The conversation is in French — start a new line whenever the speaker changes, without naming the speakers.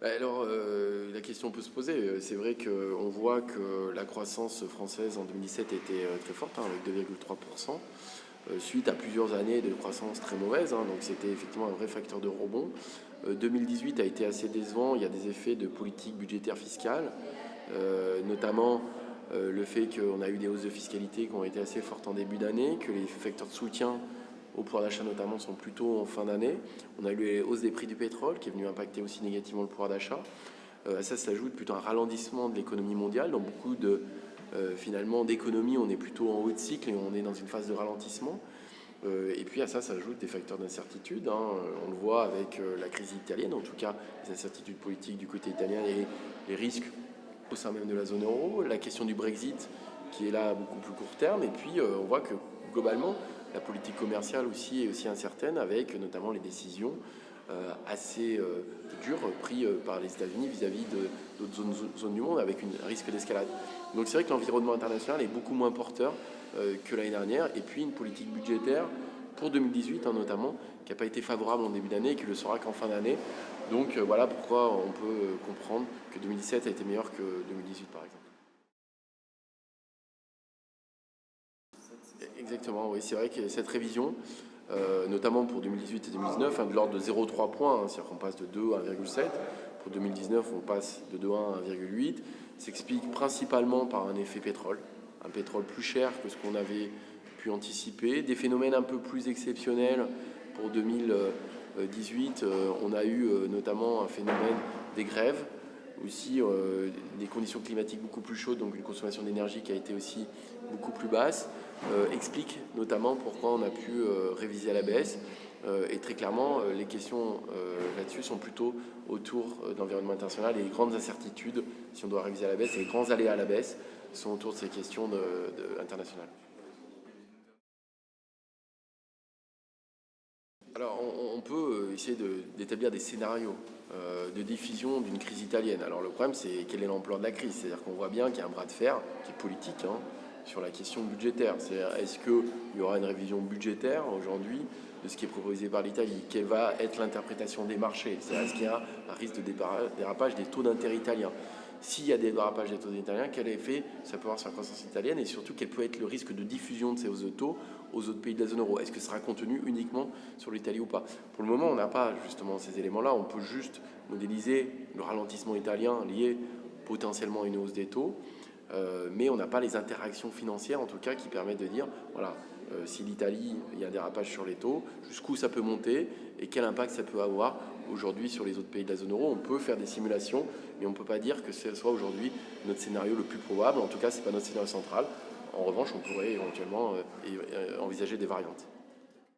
Alors, la question peut se poser. C'est vrai qu'on voit que la croissance française en 2017 était très forte, hein, avec 2,3%, suite à plusieurs années de croissance très mauvaise. Donc c'était effectivement un vrai facteur de rebond. 2018 a été assez décevant. Il y a des effets de politique budgétaire fiscale, notamment le fait qu'on a eu des hausses de fiscalité qui ont été assez fortes en début d'année, que les facteurs de soutien au pouvoir d'achat notamment sont plutôt en fin d'année. On a eu les hausses des prix du pétrole qui est venu impacter aussi négativement le pouvoir d'achat. À ça s'ajoute plutôt un ralentissement de l'économie mondiale. Dans beaucoup finalement d'économies, on est plutôt en haut de cycle et on est dans une phase de ralentissement. Et puis à ça s'ajoutent des facteurs d'incertitude. On le voit avec la crise italienne, en tout cas les incertitudes politiques du côté italien et les risques au sein même de la zone euro. La question du Brexit qui est là à beaucoup plus court terme. Et puis on voit que globalement, la politique commerciale aussi est aussi incertaine, avec notamment les décisions assez dures prises par les États-Unis vis-à-vis d'autres zones du monde, avec un risque d'escalade. Donc c'est vrai que l'environnement international est beaucoup moins porteur que l'année dernière. Et puis une politique budgétaire pour 2018 notamment, qui n'a pas été favorable en début d'année et qui le sera qu'en fin d'année. Donc voilà pourquoi on peut comprendre que 2017 a été meilleur que 2018 par exemple. Exactement, oui, c'est vrai que cette révision, notamment pour 2018 et 2019, de l'ordre de 0,3 points, c'est-à-dire qu'on passe de 2 à 1,7. Pour 2019, on passe de 2,1 à 1,8, s'explique principalement par un effet pétrole, un pétrole plus cher que ce qu'on avait pu anticiper, des phénomènes un peu plus exceptionnels pour 2018. On a eu notamment un phénomène des grèves, aussi des conditions climatiques beaucoup plus chaudes, donc une consommation d'énergie qui a été aussi beaucoup plus basse, explique notamment pourquoi on a pu réviser à la baisse. Et très clairement, les questions là-dessus sont plutôt autour d'environnement international, et les grandes incertitudes, si on doit réviser à la baisse, et les grands aléas à la baisse sont autour de ces questions internationales. Alors, on peut essayer d'établir des scénarios de diffusion d'une crise italienne. Alors, le problème, c'est quel est l'ampleur de la crise. C'est-à-dire qu'on voit bien qu'il y a un bras de fer qui est politique sur la question budgétaire. C'est-à-dire, est-ce qu'il y aura une révision budgétaire aujourd'hui de ce qui est proposé par l'Italie? Quelle va être l'interprétation des marchés? C'est-à-dire, est-ce qu'il y a un risque de dérapage des taux d'intérêt italiens? S'il y a des dérapages des taux italiens, quel effet ça peut avoir sur la croissance italienne, et surtout quel peut être le risque de diffusion de ces hausses de taux aux autres pays de la zone euro? Est-ce que ce sera contenu uniquement sur l'Italie ou pas? Pour le moment, on n'a pas justement ces éléments-là. On peut juste modéliser le ralentissement italien lié potentiellement à une hausse des taux, mais on n'a pas les interactions financières en tout cas qui permettent de dire voilà, si l'Italie, il y a un dérapage sur les taux, jusqu'où ça peut monter et quel impact ça peut avoir aujourd'hui sur les autres pays de la zone euro. On peut faire des simulations, mais on ne peut pas dire que ce soit aujourd'hui notre scénario le plus probable. En tout cas, ce n'est pas notre scénario central. En revanche, on pourrait éventuellement envisager des variantes.